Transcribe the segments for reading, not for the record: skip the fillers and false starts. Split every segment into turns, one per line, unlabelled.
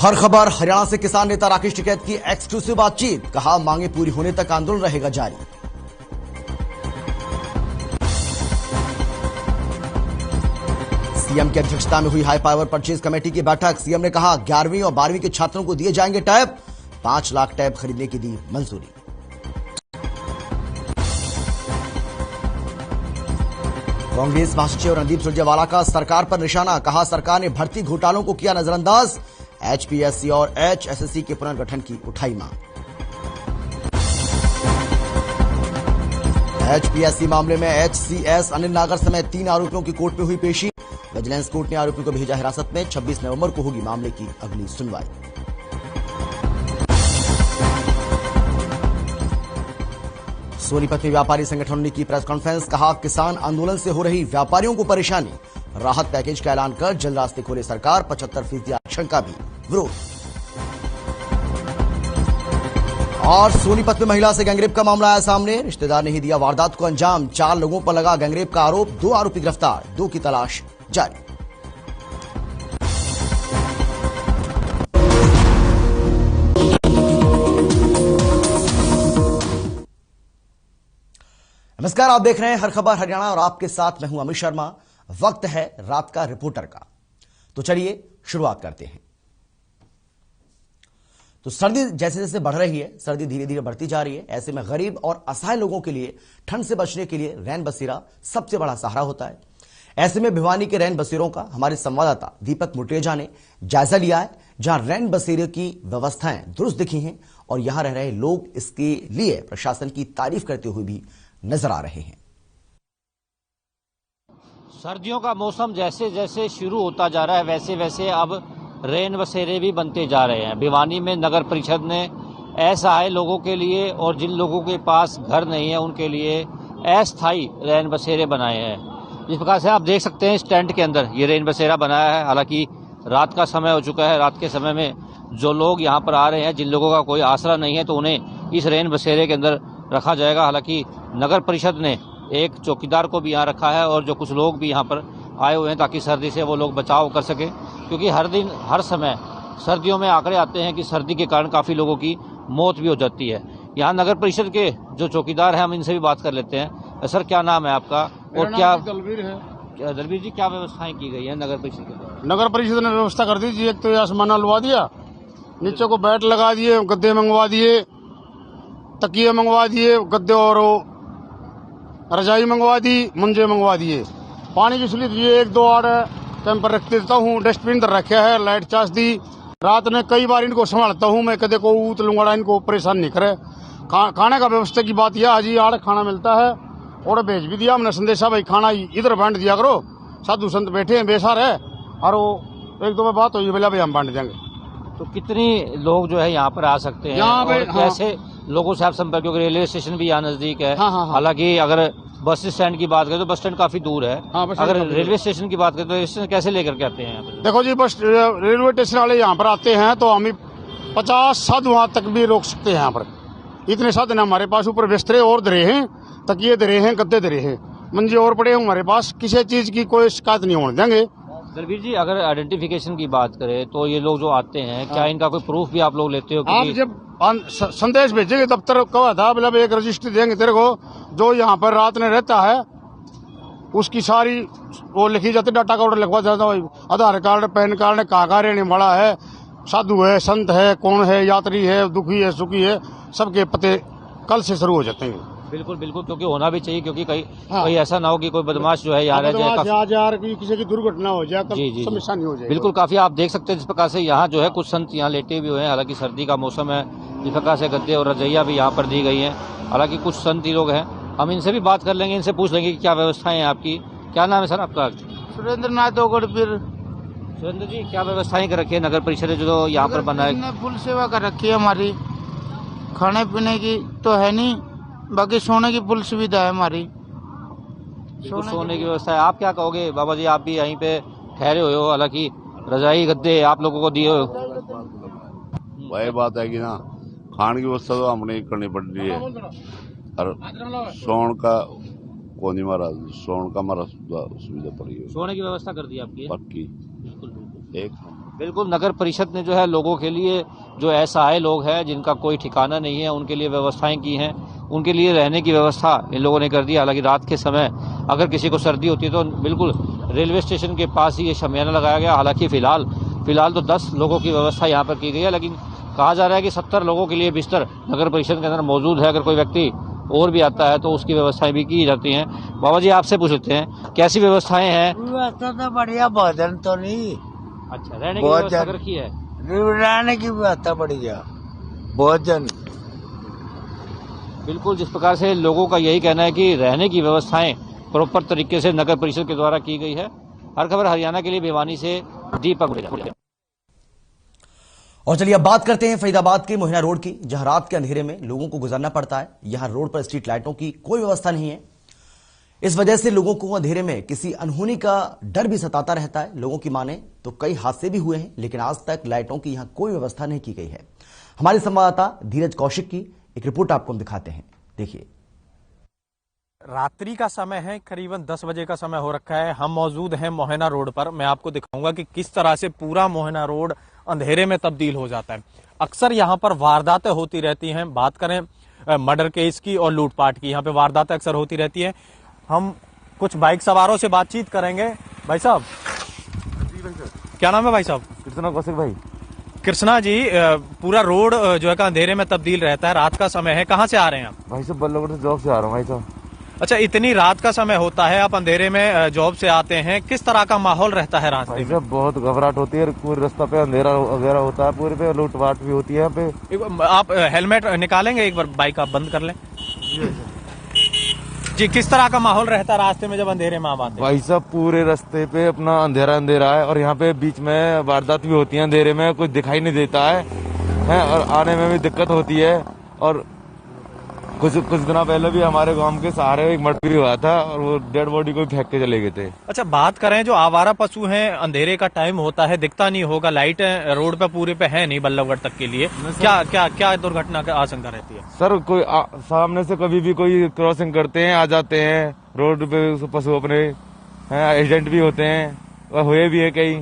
हर खबर हरियाणा से किसान नेता राकेश टिकैत की एक्सक्लूसिव बातचीत। कहा मांगे पूरी होने तक आंदोलन रहेगा जारी। सीएम की अध्यक्षता में हुई हाई पावर परचेज कमेटी की बैठक। सीएम ने कहा 11वीं और 12वीं के छात्रों को दिए जाएंगे टैब। 5 लाख टैब खरीदने की दी मंजूरी। कांग्रेस महासचिव रणदीप सुरजेवाला का सरकार पर निशाना। कहा सरकार ने भर्ती घोटालों को किया नजरअंदाज। एचपीएससी और एचएसएससी के पुनर्गठन की उठाई मांग। एचपीएससी मामले में एचसीएस अनिल नागर समेत 3 आरोपियों की कोर्ट में हुई पेशी। विजिलेंस कोर्ट ने आरोपियों को भेजा हिरासत में। 26 नवंबर को होगी मामले की अगली सुनवाई। सोनीपत में व्यापारी संगठनों ने की प्रेस कॉन्फ्रेंस। कहा किसान आंदोलन से हो रही व्यापारियों को परेशानी। राहत पैकेज का ऐलान कर जल्द रास्ते खोले सरकार। 75% आरक्षण का भी विरोध। और सोनीपत में महिला से गैंगरेप का मामला आया सामने। रिश्तेदार ने ही दिया वारदात को अंजाम। 4 लोगों पर लगा गैंगरेप का आरोप। 2 आरोपी गिरफ्तार। 2 की तलाश जारी। नमस्कार, आप देख रहे हैं हर खबर हरियाणा और आपके साथ मैं हूं अमित शर्मा। वक्त है रात का रिपोर्टर का, तो चलिए शुरुआत करते हैं। तो सर्दी जैसे जैसे बढ़ रही है, सर्दी धीरे धीरे बढ़ती जा रही है। ऐसे में गरीब और असहाय लोगों के लिए ठंड से बचने के लिए रैन बसेरा सबसे बड़ा सहारा होता है। ऐसे में भिवानी के रैन बसेरों का हमारे संवाददाता दीपक मुटेजा ने जायजा लिया है, जहां रैन बसेरे की व्यवस्थाएं दुरुस्त दिखी हैं और यहां रह रहे लोग इसके लिए प्रशासन की तारीफ करते हुए भी नजर आ रहे हैं।
सर्दियों का मौसम जैसे जैसे शुरू होता जा रहा है, वैसे वैसे अब रैन बसेरे भी बनते जा रहे हैं। भिवानी में नगर परिषद ने असहाय लोगों के लिए और जिन लोगों के पास घर नहीं है उनके लिए अस्थायी रैन बसेरे बनाए हैं। इस प्रकार से आप देख सकते हैं इस टेंट के अंदर ये रैन बसेरा बनाया है। हालांकि रात का समय हो चुका है। रात के समय में जो लोग यहाँ पर आ रहे हैं, जिन लोगों का कोई आसरा नहीं है, तो उन्हें इस रैन बसेरे के अंदर रखा जाएगा। हालांकि नगर परिषद ने एक चौकीदार को भी यहाँ रखा है और जो कुछ लोग भी यहाँ पर आए हुए हैं ताकि सर्दी से वो लोग बचाव कर सके, क्योंकि हर दिन हर समय सर्दियों में आंकड़े आते हैं कि सर्दी के कारण काफ़ी लोगों की मौत भी हो जाती है। यहाँ नगर परिषद के जो चौकीदार हैं, हम इनसे भी बात कर लेते हैं। सर, क्या नाम है आपका और क्या?
दलवीर है।
दलवीर जी, क्या व्यवस्थाएं की गई है नगर परिषद के द्वारा?
नगर परिषद ने व्यवस्था कर दी जी। एक तो आसमाना लुवा दिया, नीचे को बैट लगा दिए, गद्दे मंगवा दिए, तकिए मंगवा दिए, गद्दे और रजाई मंगवा दी, मंजे मंगवा दिए। पानी की सुविधा दिए, 1-2 आड़ कैंपर रख देता हूँ। डस्टबिन तर रखा है, लाइट चार्ज दी। रात में कई बार इनको संभालता हूँ मैं, कदे को ऊत लूंगा, इनको परेशान नहीं करे। खाने का व्यवस्था की बात यह आज आड़ खाना मिलता है और भेज भी दिया हमने संदेशा, भाई खाना इधर बांट दिया करो। साधु संत बैठे हैं बेसार है और वो 1-2 में बात हुई, बोला भाई हम बांट देंगे।
तो कितनी लोग जो है यहाँ पर आ सकते हैं
यहाँ पे?
कैसे लोगों से आप संपर्क, क्योंकि रेलवे स्टेशन भी यहाँ नजदीक है। हालांकि अगर बस स्टैंड की बात करें तो बस स्टैंड काफी दूर है। अगर रेलवे स्टेशन की बात करें तो स्टेशन कैसे लेकर के आते हैं यहाँ पर?
देखो जी, बस रेलवे स्टेशन वाले यहाँ पर आते हैं तो हम 50 साधु वहां तक भी रोक सकते हैं। यहाँ पर इतने साधन हमारे पास, ऊपर बिस्तरे और धरे हैं, तकिए धरे हैं, गद्दे धरे हैं, मंजे और पड़े हैं हमारे पास। किसी चीज की कोई शिकायत नहीं होने देंगे।
दलवीर जी, अगर आइडेंटिफिकेशन की बात करें तो ये लोग जो आते हैं, क्या इनका कोई प्रूफ भी आप लोग लेते हो?
आप जब संदेश भेजेंगे दफ्तर कहा था, मतलब एक रजिस्ट्री देंगे तेरे को, जो यहाँ पर रात में रहता है उसकी सारी वो लिखी जाती, डाटा कार्ड लिखवा जाता है, आधार कार्ड, पैन कार्ड, कहाँ रहने वाला है, साधु है, संत है, कौन है, यात्री है, दुखी है, सुखी है, सबके पते कल से शुरू हो जाते हैं।
बिल्कुल बिल्कुल, क्योंकि होना भी चाहिए, क्योंकि कहीं ऐसा ना हो कि कोई बदमाश जो है यार
किसी की दुर्घटना हो जाए,
जी
समस्या नहीं हो जाए।
बिल्कुल, काफी आप देख सकते हैं जिस प्रकार से यहाँ जो है कुछ संत यहाँ लेटे भी हुए हैं। हालांकि सर्दी का मौसम है, जिस प्रकार से गद्दे और रजैया भी यहाँ पर दी गई हैं। हालांकि कुछ संत ही लोग हैं, हम इनसे भी बात कर लेंगे, इनसे पूछ लेंगे कि क्या व्यवस्थाएं हैं आपकी। क्या नाम है सर आपका?
सुरेंद्र नाथ दोगड़पीर।
सुरेंद्र जी, क्या व्यवस्थाएं कर रखी है नगर परिषद जो यहाँ पर बना है?
फुल सेवा कर रखी है हमारी। खाने पीने की तो है नहीं, बाकी सोने की फुल सुविधा है हमारी।
सोने की व्यवस्था है। आप क्या कहोगे बाबा जी, आप भी यहीं पे ठहरे हुए हो, हालांकि रजाई गद्दे आप लोगों को दिए हो।
वही बात है कि ना, खाने की व्यवस्था तो हमने करनी पड़ रही है और सोने का कोनी महाराज सोने का हमारा सुविधा पड़ी है।
सोने की व्यवस्था कर दी आपकी?
पक्की
बिल्कुल।
एक
बिल्कुल, नगर परिषद ने जो है लोगों के लिए, जो असहाय लोग हैं जिनका कोई ठिकाना नहीं है, उनके लिए व्यवस्थाएं की हैं। उनके लिए रहने की व्यवस्था इन लोगों ने कर दी। हालांकि रात के समय अगर किसी को सर्दी होती है तो बिल्कुल रेलवे स्टेशन के पास ही ये शमियाना लगाया गया। हालांकि फिलहाल तो 10 लोगों की व्यवस्था यहाँ पर की गई है, लेकिन कहा जा रहा है कि 70 लोगों के लिए बिस्तर नगर परिषद के अंदर मौजूद है। अगर कोई व्यक्ति और भी आता है तो उसकी व्यवस्थाएं भी की जाती हैं। बाबा जी, आपसे पूछ लेते हैं, कैसी व्यवस्थाएं हैं?
व्यवस्था तो बढ़िया, भोजन तो नहीं।
अच्छा, रहने की व्यवस्था रखी है?
रहने की व्यवस्था बढ़िया, भोजन।
बिल्कुल, जिस प्रकार से लोगों का यही कहना है कि रहने की व्यवस्थाएं प्रॉपर तरीके से नगर परिषद के द्वारा की गई है। हर खबर हरियाणा के लिए भिवानी से दीपक गुलेरिया।
और चलिए अब बात करते हैं फरीदाबाद के मोहिना रोड की, जहां रात के अंधेरे में लोगों को गुजरना पड़ता है। यहां रोड पर स्ट्रीट लाइटों की कोई व्यवस्था नहीं है। इस वजह से लोगों को अंधेरे में किसी अनहोनी का डर भी सताता रहता है। लोगों की माने तो कई हादसे भी हुए हैं, लेकिन आज तक लाइटों की यहां कोई व्यवस्था नहीं की गई है। हमारे संवाददाता धीरज कौशिक की एक रिपोर्ट आपको हम दिखाते हैं, देखिए।
रात्रि का समय है, करीबन 10 बजे का समय हो रखा है। हम मौजूद हैं मोहिना रोड पर। मैं आपको दिखाऊंगा कि किस तरह से पूरा मोहिना रोड अंधेरे में तब्दील हो जाता है। अक्सर यहाँ पर वारदातें होती रहती हैं। बात करें मर्डर केस की और लूटपाट की, यहाँ पे वारदातें अक्सर होती रहती हैं। हम कुछ बाइक सवारों से बातचीत करेंगे। भाई साहब, क्या नाम है भाई साहब?
कृष्णा कौशिक भाई।
कृष्णा जी, पूरा रोड जो है अंधेरे में तब्दील रहता है, रात का समय है, कहाँ से आ रहे हैं आप?
भाई साहब, बल्लभगढ़ से जॉब से आ रहा हूँ भाई साहब।
अच्छा, इतनी रात का समय होता है, आप अंधेरे में जॉब से आते हैं, किस तरह का माहौल रहता है रास्ते में?
भाई बहुत घबराहट होती है, पूरे रास्ते पे अंधेरा वगैरह होता है, पूरे पे लूटपाट भी होती है यहाँ पे।
आप हेलमेट निकालेंगे, एक बार बाइक आप बंद कर लें जी। किस तरह का माहौल रहता है रास्ते में जब अंधेरे में आप आते हैं?
भाई साहब, पूरे रास्ते पे अपना अंधेरा अंधेरा है, और यहाँ पे बीच में वारदात भी होती है अंधेरे में, कुछ दिखाई नहीं देता है और आने में भी दिक्कत होती है। और कुछ दिनों पहले भी हमारे गांव के सहारे एक मर्डर भी हुआ था, और वो डेड बॉडी को फेंक के चले गए थे।
अच्छा, बात करें जो आवारा पशु हैं, अंधेरे का टाइम होता है, दिखता नहीं होगा, लाइट रोड पे पूरे पे है नहीं बल्लभगढ़ तक के लिए, क्या दुर्घटना की आशंका रहती है?
सर, कोई सामने से कभी भी कोई क्रॉसिंग करते हैं, आ जाते हैं रोड पे पशु अपने, एक्सीडेंट भी होते हैं, हुए भी है कई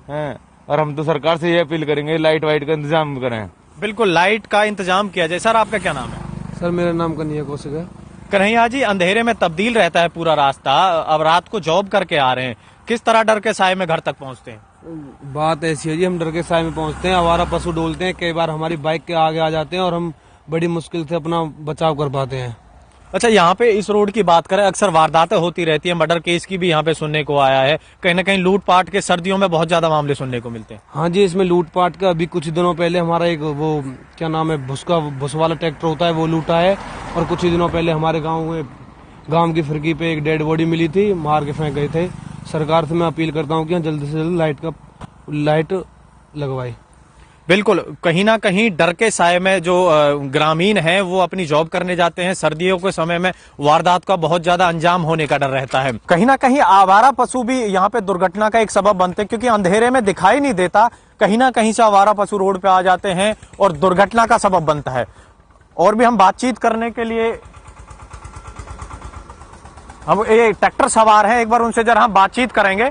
हैं। और हम तो सरकार से ये अपील करेंगे, लाइट वाइट का इंतजाम करें।
बिल्कुल, लाइट का इंतजाम किया जाए। सर, आपका क्या नाम है?
सर, मेरा नाम कन्हैया कौशिक है।
कन्हैया जी, अंधेरे में तब्दील रहता है पूरा रास्ता, अब रात को जॉब करके आ रहे हैं, किस तरह डर के साए में घर तक पहुंचते हैं?
बात ऐसी है जी, हम डर के साए में पहुंचते हैं, आवारा पशु डोलते हैं, कई बार हमारी बाइक के आगे आ जाते हैं और हम बड़ी मुश्किल से अपना बचाव कर पाते हैं।
अच्छा, यहाँ पे इस रोड की बात करें, अक्सर वारदातें होती रहती है, मर्डर केस की भी यहाँ पे सुनने को आया है, कहीं ना कहीं लूटपाट के सर्दियों में बहुत ज्यादा मामले सुनने को मिलते हैं।
हाँ जी, इसमें लूटपाट का अभी कुछ दिनों पहले हमारा एक वो क्या नाम है, भुस वाला ट्रैक्टर होता है, वो लूटा है। और कुछ ही दिनों पहले हमारे गाँव की फिरकी पे एक डेड बॉडी मिली थी, मार के फेंक गए थे। सरकार से मैं अपील करता हूँ कि जल्द से जल्द लाइट लगवाए।
बिल्कुल, कहीं ना कहीं डर के साए में जो ग्रामीण हैं वो अपनी जॉब करने जाते हैं, सर्दियों के समय में वारदात का बहुत ज्यादा अंजाम होने का डर रहता है। कहीं ना कहीं आवारा पशु भी यहाँ पे दुर्घटना का एक सबब बनते हैं, क्योंकि अंधेरे में दिखाई नहीं देता, कहीं ना कहीं से आवारा पशु रोड पे आ जाते हैं और दुर्घटना का सबब बनता है। और भी हम बातचीत करने के लिए, हम ये ट्रैक्टर सवार हैं, एक बार उनसे जरा हम बातचीत करेंगे।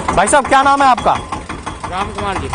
भाई साहब, क्या नाम है आपका?
राम कुमार जी।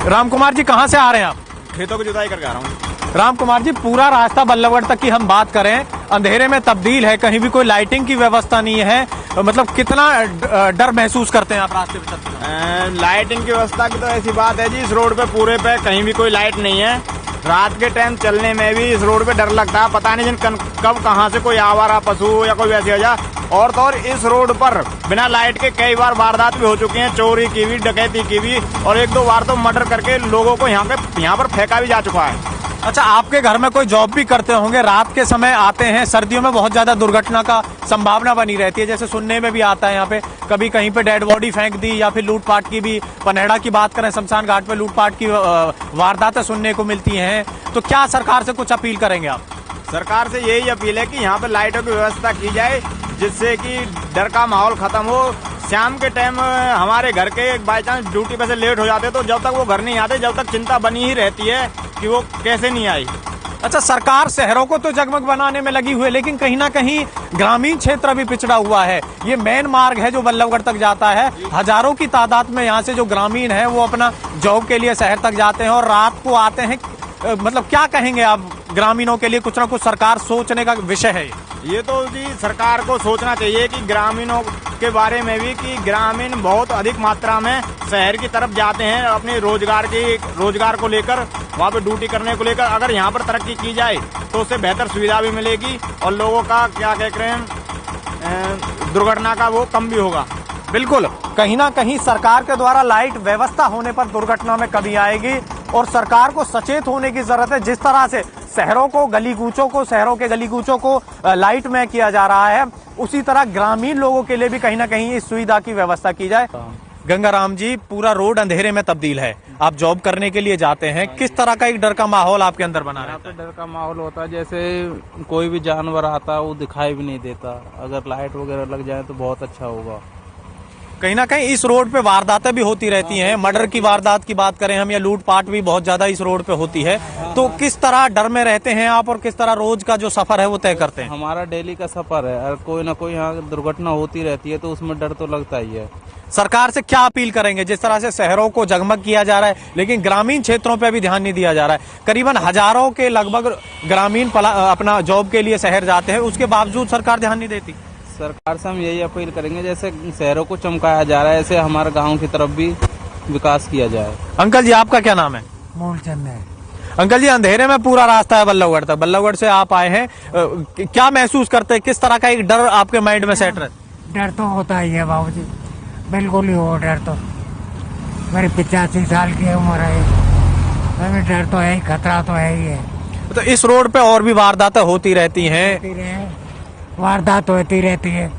राम कुमार जी, कहाँ से आ रहे हैं आप?
खेतों की जुताई करके आ रहा हूँ।
राम कुमार जी, पूरा रास्ता बल्लभगढ़ तक की हम बात करें, अंधेरे में तब्दील है, कहीं भी कोई लाइटिंग की व्यवस्था नहीं है, मतलब कितना डर महसूस करते हैं आप रास्ते में चलते हैं?
लाइटिंग की व्यवस्था की तो ऐसी बात है जी, इस रोड पे पूरे पे कहीं भी कोई लाइट नहीं है। रात के टाइम चलने में भी इस रोड पे डर लगता है, पता नहीं कब कहाँ से कोई आवारा पशु या कोई वैसे हो जाए। और तो और इस रोड पर बिना लाइट के कई बार वारदात भी हो चुकी हैं, चोरी की भी, डकैती की भी, और 1-2 बार तो मर्डर करके लोगों को यहाँ पर फेंका भी जा चुका है।
अच्छा, आपके घर में कोई जॉब भी करते होंगे, रात के समय आते हैं, सर्दियों में बहुत ज्यादा दुर्घटना का संभावना बनी रहती है, जैसे सुनने में भी आता है यहाँ पे कभी कहीं पे डेड बॉडी फेंक दी, या फिर लूटपाट की भी, पनहेड़ा की बात करें, शमशान घाट पे लूटपाट की वारदातें सुनने को मिलती हैं। तो क्या सरकार से कुछ अपील करेंगे आप?
सरकार से यही अपील है कि यहाँ पे लाइटों की व्यवस्था की जाए, जिससे कि डर का माहौल खत्म हो। शाम के टाइम हमारे घर के बाई चांस ड्यूटी पे से लेट हो जाते, तो जब तक वो घर नहीं आते, जब तक चिंता बनी ही रहती है कि वो कैसे नहीं आई।
अच्छा, सरकार शहरों को तो जगमग बनाने में लगी हुई है, लेकिन कहीं ना कहीं ग्रामीण क्षेत्र भी पिछड़ा हुआ है। ये मेन मार्ग है जो बल्लभगढ़ तक जाता है। हजारों की तादाद में यहाँ से जो ग्रामीण है वो अपना जॉब के लिए शहर तक जाते हैं और रात को आते हैं। मतलब क्या कहेंगे आप ग्रामीणों के लिए? कुछ ना कुछ सरकार सोचने का विषय है
ये तो जी सरकार को सोचना चाहिए कि ग्रामीणों के बारे में भी, कि ग्रामीण बहुत अधिक मात्रा में शहर की तरफ जाते हैं अपने रोजगार को लेकर, वहाँ पे ड्यूटी करने को लेकर। अगर यहाँ पर तरक्की की जाए तो उससे बेहतर सुविधा भी मिलेगी और लोगों का क्या कह रहे हैं दुर्घटना का वो कम भी होगा।
बिल्कुल, कहीं ना कहीं सरकार के द्वारा लाइट व्यवस्था होने पर दुर्घटना में कमी आएगी और सरकार को सचेत होने की जरूरत है। जिस तरह से शहरों के गली कूचों को लाइट में किया जा रहा है, उसी तरह ग्रामीण लोगों के लिए भी कहीं ना कहीं इस सुविधा की व्यवस्था की जाए। गंगाराम जी, पूरा रोड अंधेरे में तब्दील है, आप जॉब करने के लिए जाते हैं, किस तरह का एक डर का माहौल आपके अंदर बना रहता है?
डर का माहौल होता है, जैसे कोई भी जानवर आता है वो दिखाई भी नहीं देता। अगर लाइट वगैरह लग जाए तो बहुत अच्छा होगा।
कहीं ना कहीं इस रोड पे वारदातें भी होती रहती हैं। मर्डर की वारदात की बात करें हम या लूटपाट भी बहुत ज्यादा इस रोड पे होती है। तो किस तरह डर में रहते हैं आप और किस तरह रोज का जो सफर है वो तय करते हैं?
हमारा डेली का सफर है और कोई ना कोई यहाँ दुर्घटना होती रहती है तो उसमें डर तो लगता ही है।
सरकार से क्या अपील करेंगे? जिस तरह से शहरों को जगमग किया जा रहा है लेकिन ग्रामीण क्षेत्रों पे भी ध्यान नहीं दिया जा रहा है। करीबन हजारों के लगभग ग्रामीण अपना जॉब के लिए शहर जाते हैं, उसके बावजूद सरकार ध्यान नहीं देती।
सरकार से हम यही अपील करेंगे, जैसे शहरों को चमकाया जा रहा है ऐसे हमारे गाँव की तरफ भी विकास किया जाए।
अंकल जी, आपका क्या नाम है?
मूलचंद है।
अंकल जी, अंधेरे में पूरा रास्ता है बल्लभगढ़ तक, बल्लभगढ़ से आप आए हैं, क्या महसूस करते हैं? किस तरह का एक डर आपके माइंड में सेट रहता है?
डर तो होता ही है बाबूजी, बिल्कुल ही हो डर तो। मेरी 85 साल की उम्र है, हमें डर तो है ही, खतरा तो है ही है।
तो इस रोड पे और भी वारदातें होती रहती हैं?
वारदात होती रहती है,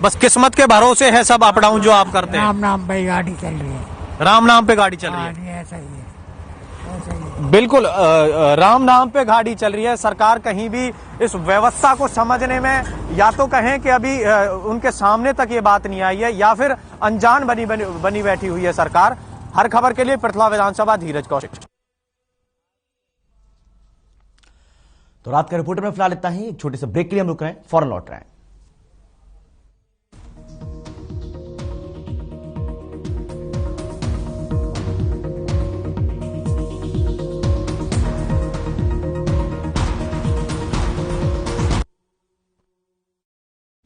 बस किस्मत के भरोसे है सब अप डाउन जो आप करते हैं।
राम नाम पे गाड़ी चल रही है,
राम नाम पे गाड़ी चल रही है।
ऐसा ही है।
बिल्कुल, राम नाम पे गाड़ी चल रही है। सरकार कहीं भी इस व्यवस्था को समझने में, या तो कहें कि अभी उनके सामने तक ये बात नहीं आई है या फिर अनजान बनी बैठी हुई है सरकार। हर खबर के लिए पृथला विधानसभा, धीरज कौशिक।
तो रात का रिपोर्टर में फिलहाल इतना ही। एक छोटे से ब्रेक के लिए हम रुक रहे हैं, फौरन लौट रहे हैं।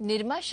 निर्मा